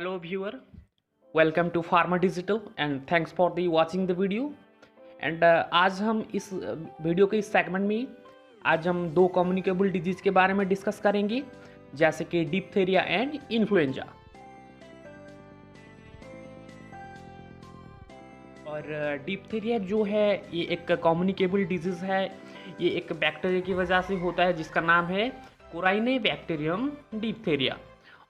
Hello viewer, welcome to Pharma Digital and thanks for the watching the video. And आज हम इस video के इस सेगमेंट में आज हम दो कम्युनिकेबल डिजीज के बारे में डिस्कस करेंगे, जैसे कि डिप्थेरिया एंड इन्फ्लुएंजा। और डिप्थेरिया जो है ये एक कम्युनिकेबल डिजीज है। ये एक बैक्टीरिया की वजह से होता है जिसका नाम है कोराइनेबैक्टीरियम डिप्थेरिया।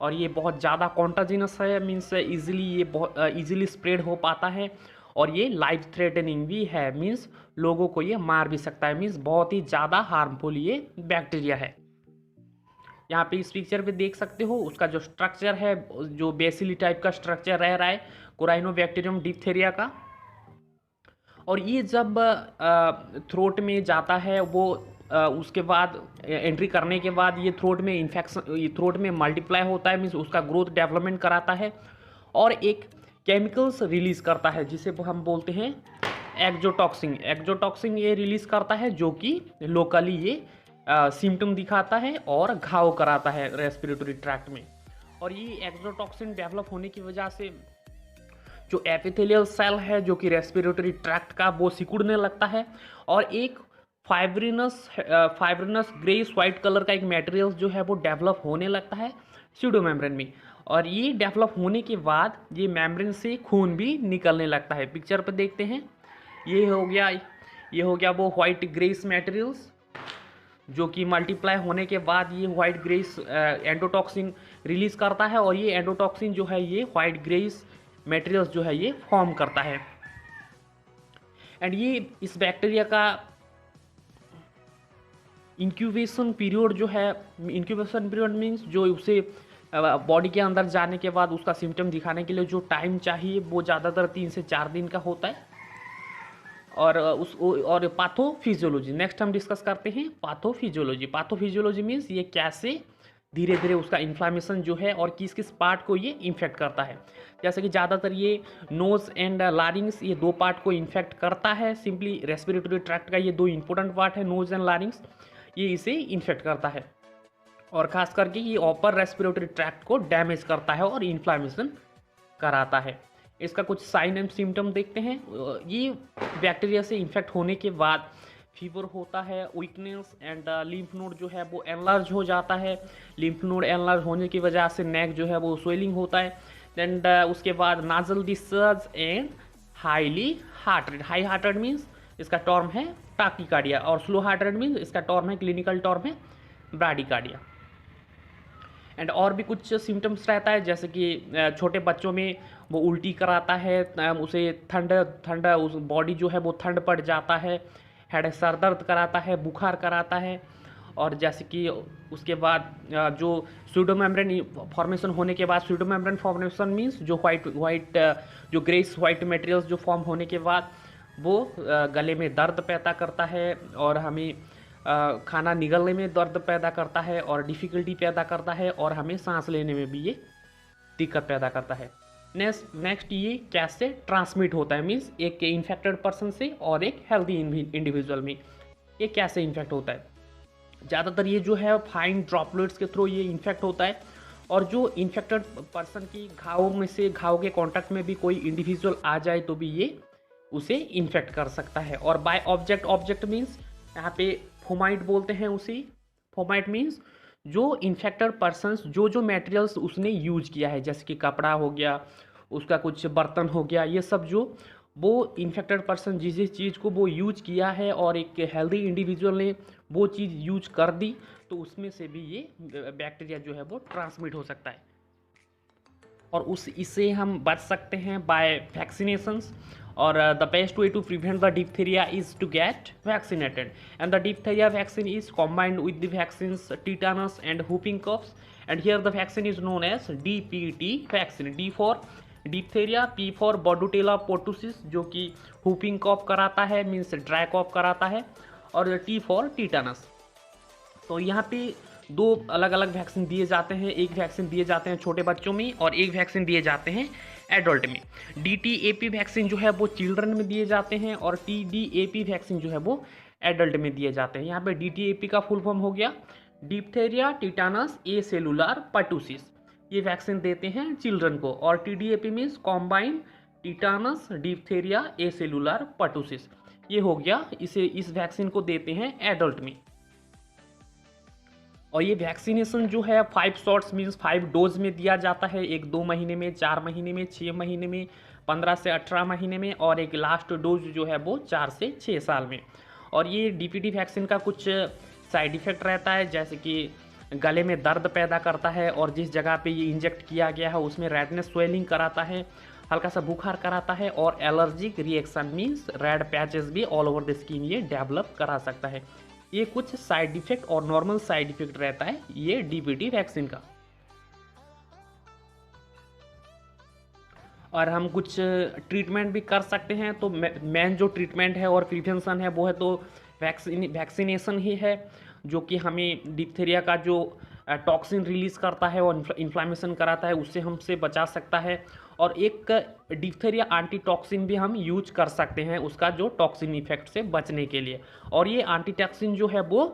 और ये बहुत ज़्यादा कॉन्टाजिनस है, मीन्स इजीली ये बहुत ईजिली स्प्रेड हो पाता है। और ये लाइफ थ्रेटनिंग भी है, मीन्स लोगों को ये मार भी सकता है, मीन्स बहुत ही ज़्यादा हार्मफुल ये बैक्टीरिया है। यहाँ पे इस पिक्चर पे देख सकते हो उसका जो स्ट्रक्चर है, जो बेसिली टाइप का स्ट्रक्चर रह रहा है कोराइनोबैक्टीरियम डिप्थेरिया का। और ये जब थ्रोट में जाता है वो उसके बाद एंट्री करने के बाद ये थ्रोट में इन्फेक्शन, थ्रोट में मल्टीप्लाई होता है, मीन्स उसका ग्रोथ डेवलपमेंट कराता है और एक केमिकल्स रिलीज करता है जिसे हम बोलते हैं एक्जोटॉक्सिन। एक्जोटॉक्सिन ये रिलीज करता है जो कि लोकली ये सिम्टम दिखाता है और घाव कराता है रेस्पिरेटरी ट्रैक्ट में। और ये एक्जोटॉक्सिन डेवलप होने की वजह से जो एपिथेलियल सेल है जो कि रेस्पिरेटरी ट्रैक्ट का, वो सिकुड़ने लगता है और एक फाइब्रिनस ग्रेस वाइट कलर का एक मटेरियल जो है वो डेवलप होने लगता है स्यूडोमेम्ब्रेन में। और ये डेवलप होने के बाद ये मेम्ब्रेन से खून भी निकलने लगता है। पिक्चर पर देखते हैं, ये हो गया वो वाइट ग्रेस मटेरियल्स जो कि मल्टीप्लाई होने के बाद ये वाइट ग्रेस एंडोटॉक्सिन रिलीज करता है। और ये एंडोटॉक्सिन जो है ये वाइट ग्रेस मटेरियल्स जो है ये फॉर्म करता है। एंड ये इस बैक्टीरिया का इंक्यूबेशन पीरियड जो है, इंक्यूबेशन पीरियड मीन्स जो उसे बॉडी के अंदर जाने के बाद उसका सिम्टम दिखाने के लिए जो टाइम चाहिए वो ज़्यादातर 3 से 4 दिन का होता है। और पाथोफिजियोलॉजी नेक्स्ट हम डिस्कस करते हैं। पाथोफिजियोलॉजी मीन्स ये कैसे धीरे धीरे उसका इन्फ्लामेशन जो है और किस किस पार्ट को ये इन्फेक्ट करता है। जैसे कि ज़्यादातर ये नोज एंड लारिंग्स, ये दो पार्ट को इन्फेक्ट करता है। सिंपली रेस्पिरेटरी ट्रैक्ट का ये दो इंपॉर्टेंट पार्ट है, नोज एंड लारिंग्स, ये इसे इन्फेक्ट करता है। और ख़ास करके ये अपर रेस्पिरेटरी ट्रैक्ट को डैमेज करता है और इन्फ्लामेशन कराता है। इसका कुछ साइन एंड सिम्टम देखते हैं। ये बैक्टीरिया से इन्फेक्ट होने के बाद फीवर होता है, वीकनेस एंड लिम्फ नोड जो है वो एनलार्ज हो जाता है। लिम्फ नोड एनलार्ज होने की वजह से नेक जो है वो स्वेलिंग होता है। एंड उसके बाद nasal discharge and highly heart rate. High heart rate means इसका टर्म है टाकीकार्डिया और स्लो हार्ट रेट मीन्स इसका टर्म है, क्लिनिकल टर्म है ब्राडीकार्डिया। एंड और भी कुछ सिम्टम्स रहता है, जैसे कि छोटे बच्चों में वो उल्टी कराता है, उसे ठंड उस बॉडी जो है वो ठंड पड़ जाता है, हेड सर दर्द कराता है, बुखार कराता है। और जैसे कि उसके बाद जो स्यूडोमेम्ब्रेन फॉर्मेशन होने के बाद, स्यूडोमेम्ब्रेन फॉर्मेशन मीन्स जो वाइट जो ग्रेस वाइट मटेरियल्स जो फॉर्म होने के बाद वो गले में दर्द पैदा करता है और हमें खाना निगलने में दर्द पैदा करता है और डिफ़िकल्टी पैदा करता है और हमें सांस लेने में भी ये दिक्कत पैदा करता है। नेक्स्ट ये कैसे ट्रांसमिट होता है, मीन्स एक इन्फेक्टेड पर्सन से और एक हेल्दी इंडिविजुअल में ये कैसे इन्फेक्ट होता है। ज़्यादातर ये जो है फाइन ड्रॉपलेट्स के थ्रू ये इन्फेक्ट होता है। और जो इन्फेक्टेड पर्सन की घाव के कॉन्टैक्ट में भी कोई इंडिविजुअल आ जाए तो भी ये उसे इन्फेक्ट कर सकता है। और बाय ऑब्जेक्ट मीन्स यहाँ पे फोमाइट बोलते हैं उसी। फोमाइट मीन्स जो इन्फेक्टेड पर्सन्स जो मटेरियल्स उसने यूज किया है, जैसे कि कपड़ा हो गया, उसका कुछ बर्तन हो गया, ये सब जो वो इन्फेक्टेड पर्सन जिस चीज़ को वो यूज किया है और एक हेल्दी इंडिविजुअल ने वो चीज़ यूज कर दी तो उसमें से भी ये बैक्टीरिया जो है वो ट्रांसमिट हो सकता है। और इससे हम बच सकते हैं बाय वैक्सीनेशंस। और the best way to prevent the diphtheria is to get vaccinated, and the diphtheria vaccine is combined with the vaccines tetanus and whooping coughs, and here the vaccine is known as DPT vaccine. D for diphtheria, P for Bordetella pertussis जो कि whooping cough कराता है, means dry कॉफ कराता है, और T for tetanus। तो यहाँ पे दो अलग अलग वैक्सीन दिए जाते हैं। एक वैक्सीन दिए जाते हैं छोटे बच्चों में और एक वैक्सीन दिए जाते हैं एडल्ट में। DTAP वैक्सीन जो है वो चिल्ड्रन में दिए जाते हैं और TDAP वैक्सीन जो है वो एडल्ट में दिए जाते हैं। यहाँ पे DTAP का फुल फॉर्म हो गया diphtheria tetanus acellular pertussis. ये वैक्सीन देते हैं चिल्ड्रन को। और TDAP means combine tetanus diphtheria acellular pertussis, ये हो गया, इस वैक्सीन को देते हैं एडल्ट में। और ये वैक्सीनेशन जो है 5 शॉट्स मीन्स 5 डोज में दिया जाता है, एक 2 महीने में, 4 महीने में, 6 महीने में, 15 से 18 महीने में, और एक लास्ट डोज जो है वो 4 से 6 साल में। और ये DPT वैक्सीन का कुछ साइड इफ़ेक्ट रहता है, जैसे कि गले में दर्द पैदा करता है, और जिस जगह पे ये इंजेक्ट किया गया है उसमें रेडनेस स्वेलिंग कराता है, हल्का सा बुखार कराता है, और allergic reaction means red patches भी ऑल ओवर द स्किन ये डेवलप करा सकता है। ये कुछ साइड इफेक्ट और नॉर्मल साइड इफेक्ट रहता है ये DPT वैक्सीन का। और हम कुछ ट्रीटमेंट भी कर सकते हैं। तो मेन जो ट्रीटमेंट है और प्रिवेंशन है वो है तो वैक्सीनेशन ही है, जो कि हमें डिप्थेरिया का जो टॉक्सिन रिलीज़ करता है और इन्फ्लामेशन कराता है उससे हमसे बचा सकता है। और एक डिप्थेरिया एंटीटॉक्सिन भी हम यूज कर सकते हैं उसका जो टॉक्सिन इफेक्ट से बचने के लिए। और ये एंटीटॉक्सिन जो है वो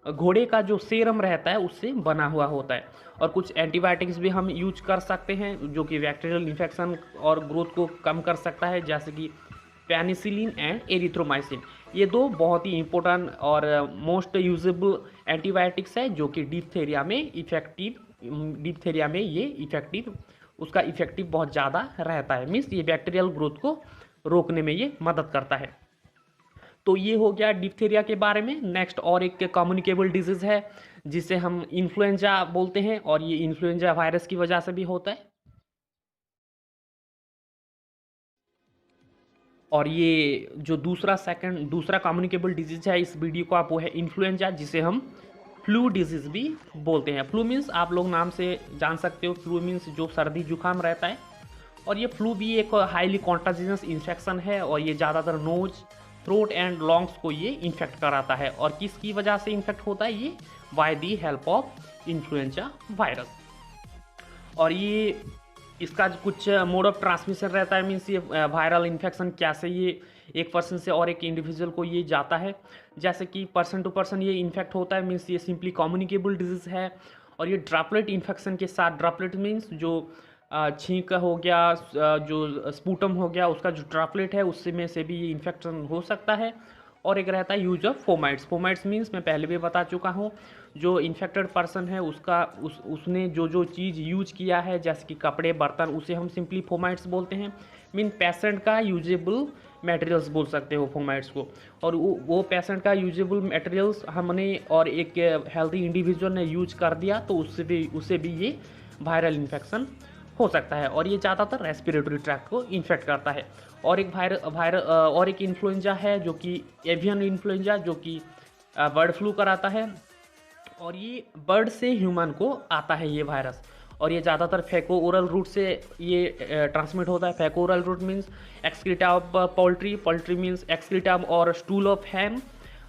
घोड़े का जो सीरम रहता है उससे बना हुआ होता है। और कुछ एंटीबायोटिक्स भी हम यूज कर सकते हैं जो कि बैक्टीरियल इन्फेक्शन और ग्रोथ को कम कर सकता है, जैसे कि पेनिसिलिन एंड एरिथ्रोमाइसिन। ये दो बहुत ही इंपॉर्टेंट और मोस्ट यूजेबल एंटीबायोटिक्स है जो कि डिप्थेरिया में ये इफेक्टिव, उसका इफेक्टिव बहुत ज़्यादा रहता है, मीन्स ये बैक्टीरियल ग्रोथ को रोकने में ये मदद करता है। तो ये हो गया डिप्थेरिया के बारे में। नेक्स्ट और एक कम्युनिकेबल डिजीज़ है जिसे हम इन्फ्लुएंजा बोलते हैं, और ये इन्फ्लुएंजा वायरस की वजह से भी होता है। और ये जो दूसरा कम्युनिकेबल डिजीज है इस वीडियो को, आप वो है इन्फ्लुएंजा, जिसे हम फ्लू डिजीज़ भी बोलते हैं। फ्लू मीन्स आप लोग नाम से जान सकते हो, फ्लू मीन्स जो सर्दी जुकाम रहता है। और ये फ्लू भी एक हाईली कॉन्टाजियस इन्फेक्शन है, और ये ज़्यादातर नोज, थ्रोट एंड लॉन्ग्स को ये इन्फेक्ट कराता है। और किसकी वजह से इन्फेक्ट होता है? ये by the help of influenza virus. और ये इसका कुछ मोड ऑफ ट्रांसमिशन रहता है, मीन्स ये वायरल इन्फेक्शन कैसे ये एक पर्सन से और एक इंडिविजुअल को ये जाता है, जैसे कि पर्सन टू पर्सन ये इन्फेक्ट होता है, मीन्स ये सिंपली कम्युनिकेबल डिजीज़ है। और ये ड्रॉपलेट इन्फेक्शन के साथ, ड्रॉपलेट मीन्स जो छींक हो गया, जो स्पूटम हो गया, उसका जो ड्रॉपलेट है उससे में से भी ये इन्फेक्शन हो सकता है। और एक रहता है use of fomites. Fomites means मैं पहले भी बता चुका हूँ, जो इन्फेक्टेड पर्सन है उसने जो चीज़ यूज किया है, जैसे कि कपड़े, बर्तन, उसे हम सिंपली फोमाइट्स बोलते हैं। मीन पेशेंट का यूजेबल मटेरियल्स बोल सकते हो फोमाइट्स को। और वो पेशेंट का यूजेबल मटेरियल्स हमने और एक हेल्दी इंडिविजुअल ने यूज कर दिया तो उससे भी ये वायरल इन्फेक्शन हो सकता है। और ये ज़्यादातर रेस्पिरेटरी ट्रैक्ट को इन्फेक्ट करता है। और एक इन्फ्लुएंजा है जो कि एवियन इन्फ्लुएंजा, जो कि बर्ड फ्लू कराता है। और ये बर्ड से ह्यूमन को आता है ये वायरस। और ये ज़्यादातर फेको ओरल रूट से ये ट्रांसमिट होता है। Phaco oral route means excreta of poultry means excreta और स्टूल ऑफ हैन।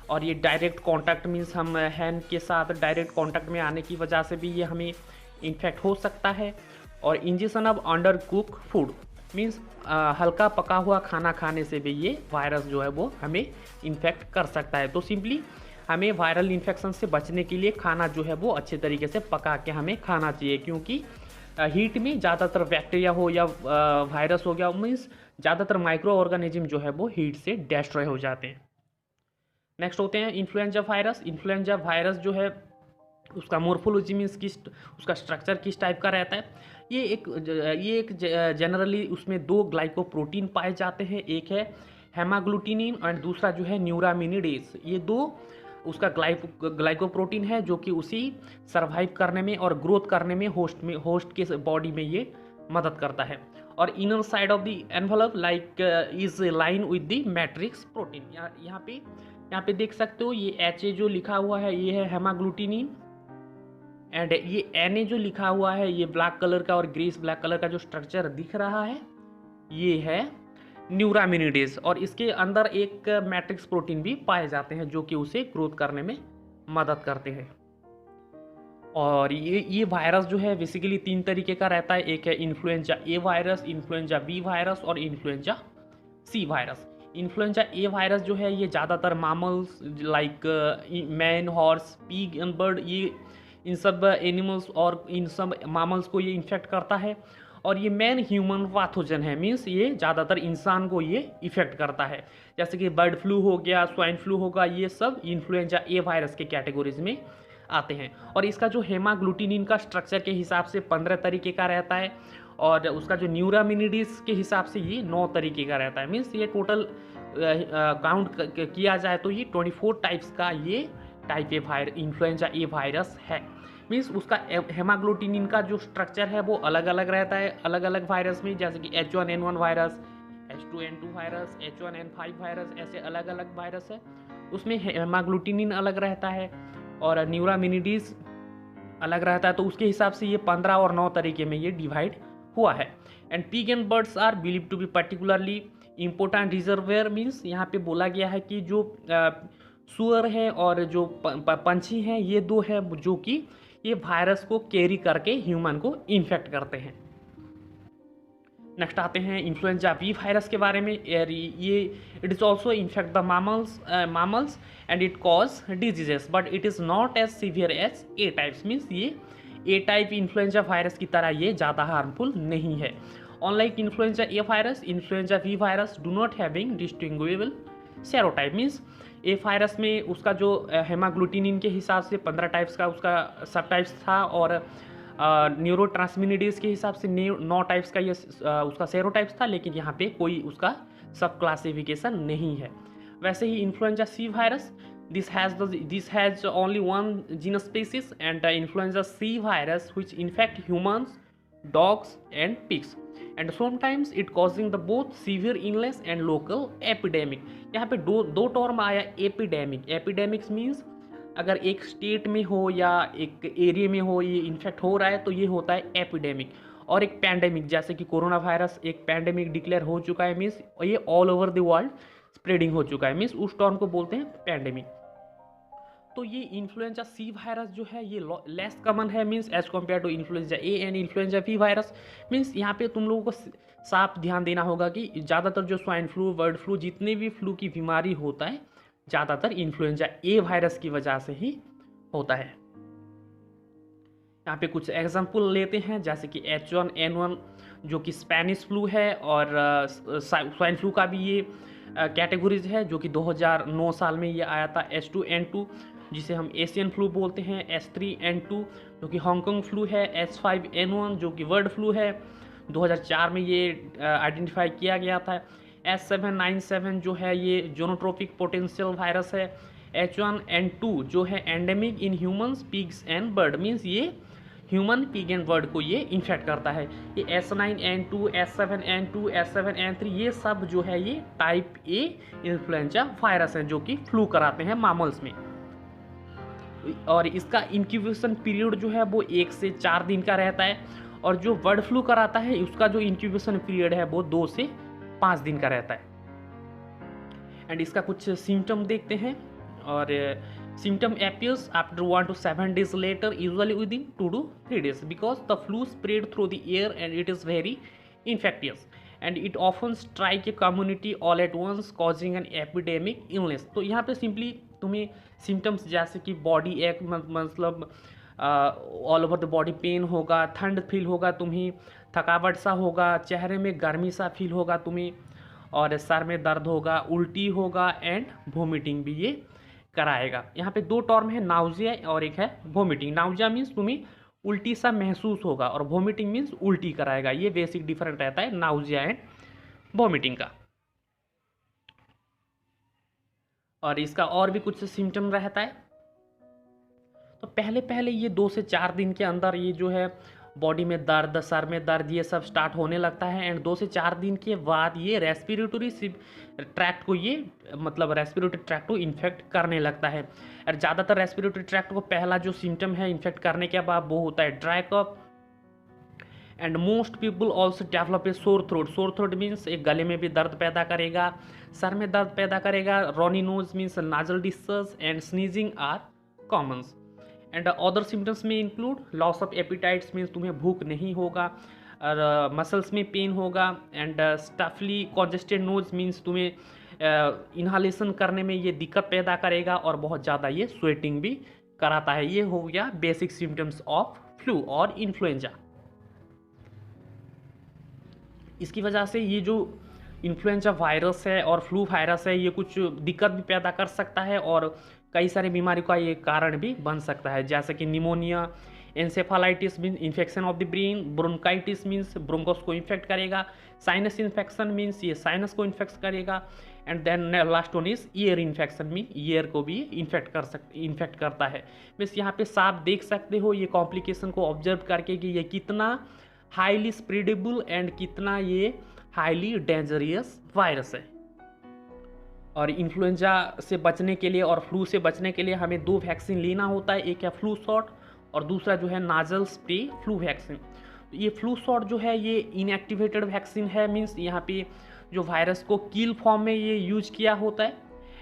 और ये डायरेक्ट कांटेक्ट मीन्स हम हैन के साथ डायरेक्ट कांटेक्ट में आने की वजह से भी ये हमें इन्फेक्ट हो सकता है। और injection of under cook food means हल्का पका हुआ खाना खाने से भी ये वायरस जो है वो हमें इन्फेक्ट कर सकता है। तो सिंपली हमें वायरल इन्फेक्शन से बचने के लिए खाना जो है वो अच्छे तरीके से पका के हमें खाना चाहिए, क्योंकि हीट में ज़्यादातर बैक्टीरिया हो या वायरस हो गया, मीन्स ज़्यादातर माइक्रो ऑर्गेनिज्म जो है वो हीट से डिस्ट्रॉय हो जाते हैं। नेक्स्ट होते हैं इन्फ्लुएंजा वायरस। इन्फ्लुएंजा वायरस जो है उसका मोर्फोलॉजी मीन्स उसका स्ट्रक्चर किस टाइप का रहता है? ये एक जनरली उसमें 2 ग्लाइकोप्रोटीन पाए जाते हैं, एक है हेमाग्लूटिनिन और दूसरा जो है न्यूरामिनिडेज। ये 2 उसका ग्लाइकोप्रोटीन है जो कि उसी सर्वाइव करने में और ग्रोथ करने में होस्ट के बॉडी में ये मदद करता है। और inner side of the envelope like is line with the matrix protein. यहाँ पे देख सकते हो ये HA जो लिखा हुआ है ये है हेमाग्लूटिनिन, एंड ये Na जो लिखा हुआ है ये ब्लैक कलर का और ग्रेस ब्लैक कलर का जो स्ट्रक्चर दिख रहा है ये है न्यूरामिनिडेज। और इसके अंदर एक मैट्रिक्स प्रोटीन भी पाए जाते हैं जो कि उसे ग्रोथ करने में मदद करते हैं। और ये वायरस जो है बेसिकली 3 तरीके का रहता है, एक है influenza A virus, influenza B virus और influenza C virus. Influenza A virus जो है ये ज़्यादातर mammals like man, horse, pig and bird इन सब एनिमल्स और इन सब मामल्स को ये इन्फेक्ट करता है। और ये मेन ह्यूमन पैथोजन है, मीन्स ये ज़्यादातर इंसान को ये इफेक्ट करता है। जैसे कि बर्ड फ्लू हो गया, स्वाइन फ्लू होगा, ये सब इन्फ्लुएंजा ए वायरस के कैटेगरीज में आते हैं। और इसका जो हेमाग्लूटिनिन का स्ट्रक्चर के हिसाब से 15 तरीके का रहता है, और उसका जो न्यूरामिनिडीज के हिसाब से ये 9 तरीके का रहता है। मीन्स ये टोटल काउंट किया जाए तो ये 24 टाइप्स का ये type A influenza A virus है। मीन्स उसका हेमाग्लूटिनिन का जो स्ट्रक्चर है वो अलग अलग रहता है अलग अलग वायरस में, जैसे कि H1N1 virus, H2N2 virus, H1N5 virus, ऐसे अलग अलग वायरस है। उसमें हेमाग्लूटिनिन अलग रहता है और न्यूरामिनिडीज अलग रहता है, तो उसके हिसाब से ये 15 और 9 तरीके में ये डिवाइड हुआ है। And pig and birds are believe to be particularly important reservoir. Means यहाँ पे बोला गया है कि जो सुअर है और जो पंछी हैं, ये दो है जो कि ये वायरस को कैरी करके ह्यूमन को इन्फेक्ट करते हैं। नेक्स्ट आते हैं इन्फ्लुएंजा बी वायरस के बारे में। ये it is also infect the mammals and it cause diseases, but it is not as severe as A types. Means ये ए टाइप इन्फ्लुएंजा वायरस की तरह ये ज़्यादा हार्मफुल नहीं है। Unlike influenza A virus, influenza B virus do not having distinguishable serotype. Means A virus में उसका जो हेमाग्लूटिनिन के हिसाब से 15 टाइप्स का उसका सब टाइप्स था, और न्यूरोट्रांसमिनिडीज के हिसाब से 9 टाइप्स का ये उसका सेरोटाइप्स था, लेकिन यहाँ पे कोई उसका सब क्लासिफिकेशन नहीं है। वैसे ही influenza C virus, this has only one genus species, and influenza C virus which infect humans, dogs and pigs, and sometimes it causing the both severe illness and local epidemic। यहाँ पे दो term आया epidemic. Epidemics means अगर एक state में हो या एक एरिया में हो ये इन्फेक्ट हो रहा है तो ये होता है एपिडेमिक। और एक पैंडेमिक, जैसे कि कोरोना वायरस एक पैंडेमिक डिक्लेयर हो चुका है, मीन्स ये all over the world spreading हो चुका है, मीन्स उस टर्म को बोलते हैं पैंडेमिक। तो ये इन्फ्लुएंजा सी वायरस जो है ये लेस कॉमन है, means as compare to influenza A and influenza B virus. Means यहाँ पे तुम लोगों को साफ ध्यान देना होगा कि ज़्यादातर जो स्वाइन फ्लू, बर्ड फ्लू, जितने भी फ्लू की बीमारी होता है ज़्यादातर इन्फ्लुएंजा ए वायरस की वजह से ही होता है। यहाँ पे कुछ एग्जाम्पल लेते हैं, जैसे कि H1N1 जो कि स्पेनिश फ्लू है, और स्वाइन फ्लू का भी ये कैटेगरीज है जो कि 2009 साल में ये आया था। H2N2 जिसे हम एशियन फ्लू बोलते हैं, H3N2 जो कि हांगकांग फ्लू है, H5N1 जो कि वर्ल्ड फ्लू है, 2004 में ये आइडेंटिफाई किया गया था। H797 जो है ये जोनोट्रोपिक पोटेंशियल वायरस है। H1N2 जो है endemic in humans, pigs and bird, means ये ह्यूमन, पिग एंड बर्ड को ये इन्फेक्ट करता है। ये H9N2, H7N2, H7N3 ये सब जो है ये टाइप ए इन्फ्लुएंजा वायरस है जो कि फ्लू कराते हैं मामल्स में। और इसका इंक्यूबेशन पीरियड जो है वो 1 से 4 दिन का रहता है, और जो बर्ड फ्लू कराता है उसका जो इंक्यूबेशन पीरियड है वो 2 से 5 दिन का रहता है। एंड इसका कुछ सिम्टम देखते हैं, और symptom appears after 1 to 7 days later, usually within 2 to 3 days, because the flu spread through the air and it is very infectious, and it often strike a community all at once, causing an epidemic illness। तो यहाँ पे simply तुम्हें symptoms जैसे कि body एक मतलब all over the body pain होगा, ठंड फील होगा तुम्हें, थकावट सा होगा, चेहरे में गर्मी सा फील होगा तुम्हें, और सर में दर्द होगा, उल्टी होगा, एंड वोमिटिंग भी ये कराएगा। यहाँ पे 2 टर्म है, नाउजिया और एक है वोमिटिंग। नाउजिया मीन्स तुम्हें उल्टी सा महसूस होगा, और वोमिटिंग मीन्स उल्टी कराएगा। ये बेसिक डिफरेंट रहता है नाउजिया एंड वोमिटिंग का। और इसका और भी कुछ सिम्टम रहता है। तो पहले ये 2 से 4 दिन के अंदर ये जो है बॉडी में दर्द, सर में दर्द, ये सब स्टार्ट होने लगता है, एंड 2 से 4 दिन के बाद ये रेस्पिरेटरी ट्रैक्ट को ये मतलब रेस्पिरेटरी ट्रैक्ट को इन्फेक्ट करने लगता है। और ज़्यादातर रेस्पिरेटरी ट्रैक्ट को पहला जो सिम्टम है इन्फेक्ट करने के बाद वो होता है dry cough, and most people also develop a sore throat. Sore throat means एक गले में भी दर्द पैदा करेगा, सर में दर्द पैदा करेगा। Runny nose means nasal discharge and sneezing are commons. And other symptoms में include loss of appetites means तुम्हें भूख नहीं होगा, और मसल्स में पेन होगा, and stuffy congested nose means तुम्हें इन्हालेशन करने में ये दिक्कत पैदा करेगा, और बहुत ज़्यादा ये स्वेटिंग भी कराता है। ये हो गया बेसिक सिम्टम्स ऑफ फ्लू और इन्फ्लुएंजा। इसकी वजह से ये जो इन्फ्लुएंजा वायरस है और फ्लू वायरस है, ये कुछ दिक्कत भी पैदा कर सकता है और कई सारी बीमारियों का ये कारण भी बन सकता है, जैसे कि pneumonia, encephalitis means infection of the brain, bronchitis means bronchus को इन्फेक्ट करेगा, साइनस इन्फेक्शन मीन्स ये साइनस को इन्फेक्ट करेगा, and then last one is ear infection mean ear को भी इन्फेक्ट करता है। मीन्स यहाँ पे साफ देख सकते हो ये कॉम्प्लिकेशन को ऑब्जर्व करके कि ये कितना हाईली स्प्रेडेबल एंड कितना ये हाईली डेंजरियस वायरस है। और इन्फ्लुएंजा से बचने के लिए और फ्लू से बचने के लिए हमें 2 वैक्सीन लेना होता है, एक है फ्लू शॉट और दूसरा जो है नाजल स्प्रे फ्लू वैक्सीन। ये फ्लू शॉट जो है ये इनएक्टिवेटेड वैक्सीन है, मीन्स यहाँ पे जो वायरस को कील फॉर्म में ये यूज किया होता है,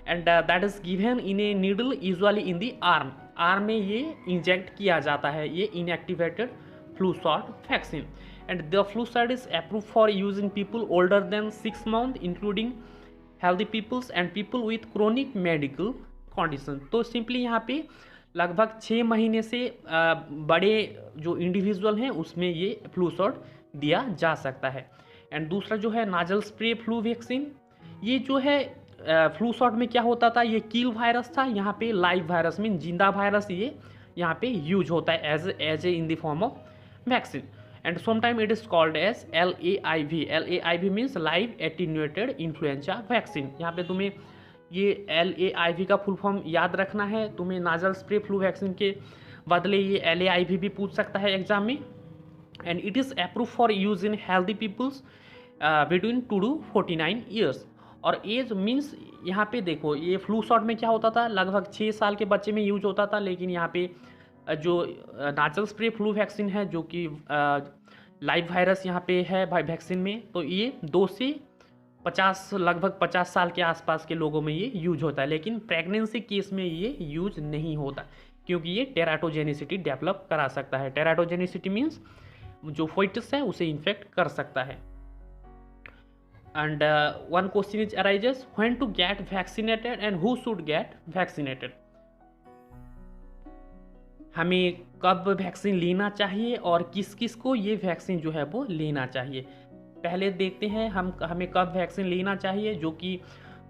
and that is given in a needle usually in the arm में ये इंजेक्ट किया जाता है, ये inactivated flu shot vaccine. And the flu shot is approve for use in people older than 6 month including healthy peoples and people with chronic medical condition. तो simply यहाँ पे लगभग 6 महीने से बड़े जो इंडिविजुअल हैं उसमें ये फ्लू शॉट दिया जा सकता है। एंड दूसरा जो है नाजल स्प्रे फ्लू वैक्सीन, ये जो है फ्लू शॉट में क्या होता था, ये कील वायरस था, यहाँ पे लाइव वायरस मीन जिंदा वायरस ये यहाँ पे यूज होता है as a in the form of vaccine. And sometime it is called as LAIV। LAIV means live attenuated influenza vaccine. यहाँ पे तुम्हें ये LAIV का फुल फॉर्म याद रखना है। तुम्हें नाजल स्प्रे फ्लू वैक्सीन के बदले ये LAIV भी पूछ सकता है एग्जाम में। And it is approve for use in healthy peoples between 2 to 49 years. और एज मीन्स यहाँ पे देखो ये फ्लू शॉट में क्या होता था, लगभग 6 साल के बच्चे में यूज होता था, लेकिन यहाँ पे जो नाजल स्प्रे फ्लू वैक्सीन है जो कि लाइव वायरस यहाँ पे है वैक्सीन में, तो ये 2 से 50 लगभग 50 साल के आसपास के लोगों में ये यूज होता है। लेकिन प्रेगनेंसी केस में ये यूज नहीं होता क्योंकि ये टेराटोजेनिसिटी डेवलप करा सकता है। टेराटोजेनिसिटी मीन्स जो फोइटस है उसे इन्फेक्ट कर सकता है। And one question is arises when to get vaccinated and who should get vaccinated. हमें कब वैक्सीन लेना चाहिए और किस किस को ये वैक्सीन जो है वो लेना चाहिए। पहले देखते हैं हमें कब वैक्सीन लेना चाहिए। जो कि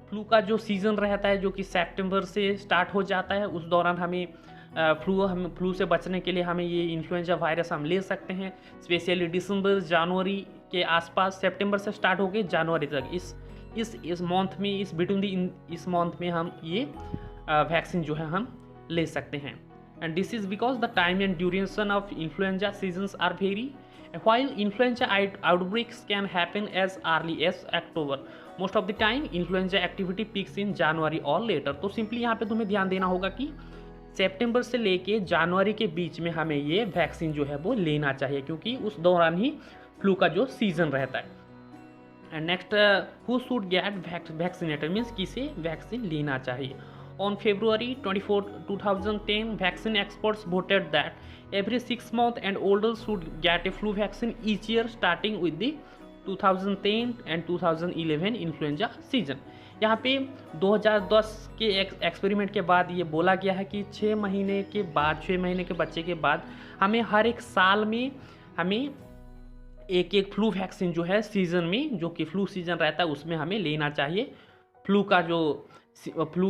फ्लू का जो सीज़न रहता है जो कि सितंबर से स्टार्ट हो जाता है, उस दौरान हमें फ्लू से बचने के लिए हमें ये इन्फ्लुएंजा वायरस हम ले सकते हैं। स्पेशली दिसंबर जनवरी के आसपास, सितंबर से स्टार्ट होकर जनवरी तक इस मंथ में इस मंथ में हम ये वैक्सीन जो है हम ले सकते हैं। And this is because the time and duration of influenza seasons are vary. While influenza outbreaks can happen as early as October, most of the time influenza activity peaks in January or later. तो simply यहाँ पे तुम्हें ध्यान देना होगा कि सितंबर से लेके जनवरी के बीच में हमें ये वैक्सीन जो है वो लेना चाहिए, क्योंकि उस दौरान ही फ्लू का जो सीजन रहता है। And next, who should get vaccinated means किसे वैक्सीन लेना चाहिए। On February 24, 2010, vaccine experts voted that every 6 months and older should get a flu vaccine each year starting with the 2010 and 2011 influenza season. यहाँ पे 2010 के experiment के बाद ये बोला गया है कि 6 महीने के बच्चे के बाद हमें हर एक साल में हमें एक फ्लू वैक्सीन जो है सीज़न में, जो कि फ्लू सीज़न रहता है उसमें हमें लेना चाहिए, फ्लू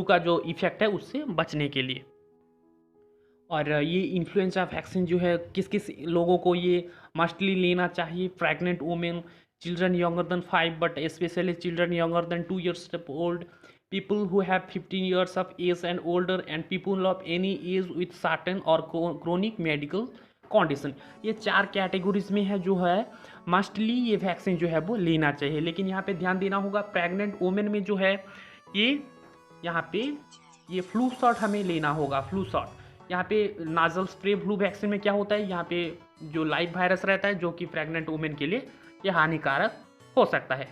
का जो इफेक्ट है उससे बचने के लिए। और ये इन्फ्लुएंजा वैक्सीन जो है किस किस लोगों को ये मस्टली लेना चाहिए। Pregnant women, children younger than 5 but specially children younger than 2 years old, people who have 15 years of age and older, and people of any age with certain और क्रोनिक मेडिकल कंडीशन। ये 4 categories में है जो है mostly ये vaccine जो है वो लेना चाहिए। लेकिन यहाँ पे ध्यान देना होगा, प्रेग्नेंट वुमेन में जो है यहाँ पे ये फ्लू शॉट हमें लेना होगा। फ्लू शॉट यहाँ पे नाजल स्प्रे फ्लू वैक्सीन में क्या होता है, यहाँ पे जो लाइव वायरस रहता है जो कि प्रेग्नेंट वुमेन के लिए ये हानिकारक हो सकता है।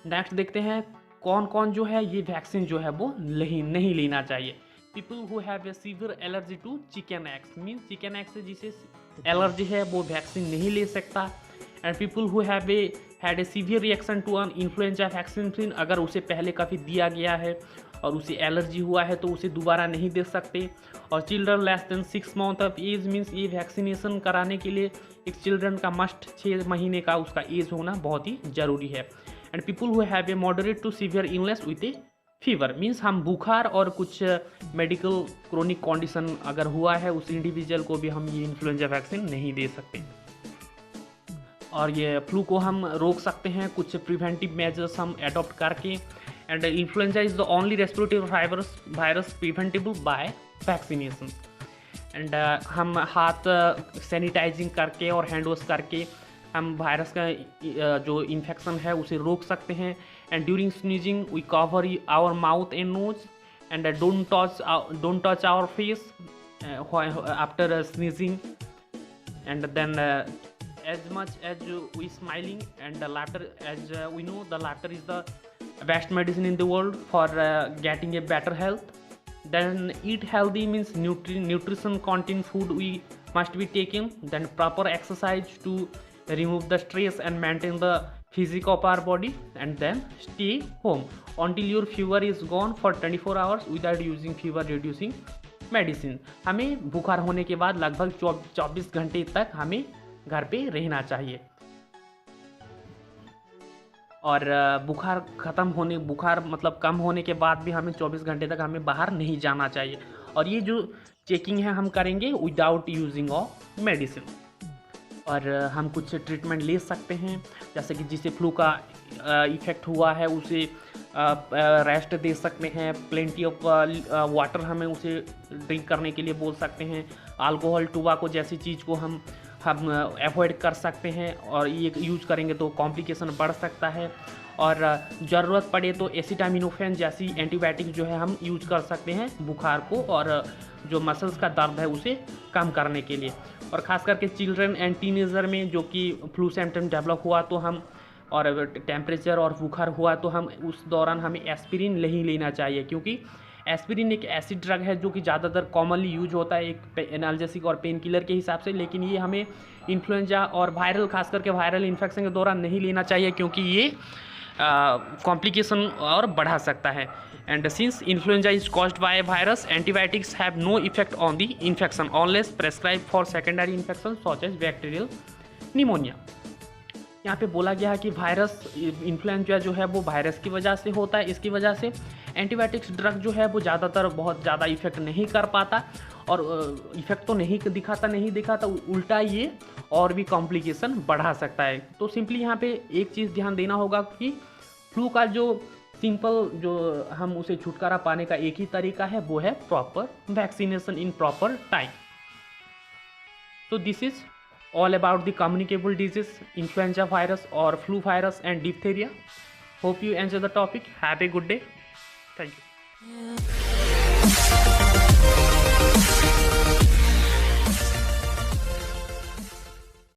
नेक्स्ट देखते हैं कौन कौन जो है ये वैक्सीन जो है वो नहीं लेना चाहिए। People who have a severe allergy to chicken eggs means chicken eggs से जिसे एलर्जी है वो वैक्सीन नहीं ले सकता। And people who have had a severe reaction to an influenza vaccine, अगर उसे पहले काफ़ी दिया गया है और उसे एलर्जी हुआ है तो उसे दोबारा नहीं दे सकते। और children less than 6 month of age means ये वैक्सीनेशन कराने के लिए एक चिल्ड्रन का मस्ट 6 महीने का उसका एज होना बहुत ही ज़रूरी है। And people who have a moderate to severe illness with a fever means हम बुखार और कुछ मेडिकल क्रोनिक कंडीशन अगर हुआ है उस इंडिविजुअल को भी हम ये इन्फ्लुएंजा वैक्सीन नहीं दे सकते। और ये फ्लू को हम रोक सकते हैं कुछ प्रिवेंटिव मेजर्स हम एडॉप्ट करके। And influenza is the only respiratory virus preventable by vaccination. And हम हाथ सैनिटाइजिंग करके और हैंड वॉश करके हम वायरस का जो इन्फेक्शन है उसे रोक सकते हैं। And during sneezing we cover our mouth and nose and don't touch our face after sneezing. And then as much as we smiling and the laughter, as we know the laughter is the best medicine in the world for getting a better health. Then eat healthy means nutrition content food we must be taken. Then proper exercise to remove the stress and maintain the physique of our body. And then stay home until your fever is gone for 24 hours without using fever reducing medicine. हमें बुखार होने के बाद लगभग 24 घंटे तक हमें घर पे रहना चाहिए। और बुखार मतलब कम होने के बाद भी हमें 24 घंटे तक हमें बाहर नहीं जाना चाहिए। और ये जो चेकिंग है हम करेंगे विदाउट यूजिंग ऑफ मेडिसिन। और हम कुछ ट्रीटमेंट ले सकते हैं जैसे कि जिसे फ्लू का इफ़ेक्ट हुआ है उसे रेस्ट दे सकते हैं। प्लेंटी ऑफ वाटर हमें उसे ड्रिंक करने के लिए बोल सकते हैं। अल्कोहल टोबैको जैसी चीज़ को हम अवॉइड कर सकते हैं और ये यूज़ करेंगे तो कॉम्प्लिकेशन बढ़ सकता है। और ज़रूरत पड़े तो एसिटामिनोफेन जैसी एंटीबायोटिक जो है हम यूज कर सकते हैं बुखार को और जो मसल्स का दर्द है उसे कम करने के लिए। और ख़ास करके चिल्ड्रन एंड टीनेजर में जो कि फ्लू सिम्टम डेवलप हुआ तो हम और टेम्परेचर और बुखार हुआ तो हम उस दौरान हमें एस्पिरिन नहीं लेना चाहिए, क्योंकि एस्पिरिन एक ऐसी ड्रग है जो कि ज़्यादातर कॉमनली यूज होता है एक एनाल्जेसिक और पेन किलर के हिसाब से। लेकिन ये हमें इन्फ्लुएंजा और वायरल खास करके वायरल इन्फेक्शन के दौरान नहीं लेना चाहिए, क्योंकि ये कॉम्प्लिकेशन और बढ़ा सकता है। And since influenza is caused by virus antibiotics have no effect on the infection unless prescribe for secondary infection such as bacterial pneumonia. यहाँ पे बोला गया है कि वायरस इन्फ्लुएंजा जो है वो वायरस की वजह से होता है। इसकी वजह से एंटीबायोटिक्स ड्रग जो है वो ज़्यादातर बहुत ज़्यादा इफेक्ट नहीं कर पाता और इफेक्ट तो नहीं दिखाता उल्टा ये और भी कॉम्प्लिकेशन बढ़ा सकता है। तो सिंपली यहाँ पे एक चीज़ ध्यान देना होगा कि फ्लू का जो सिंपल जो हम उसे छुटकारा पाने का एक ही तरीका है वो है proper vaccination in proper time. So this is all about the communicable disease, influenza virus or flu virus and diphtheria. Hope you enjoy the topic. Have a good day. Thank you.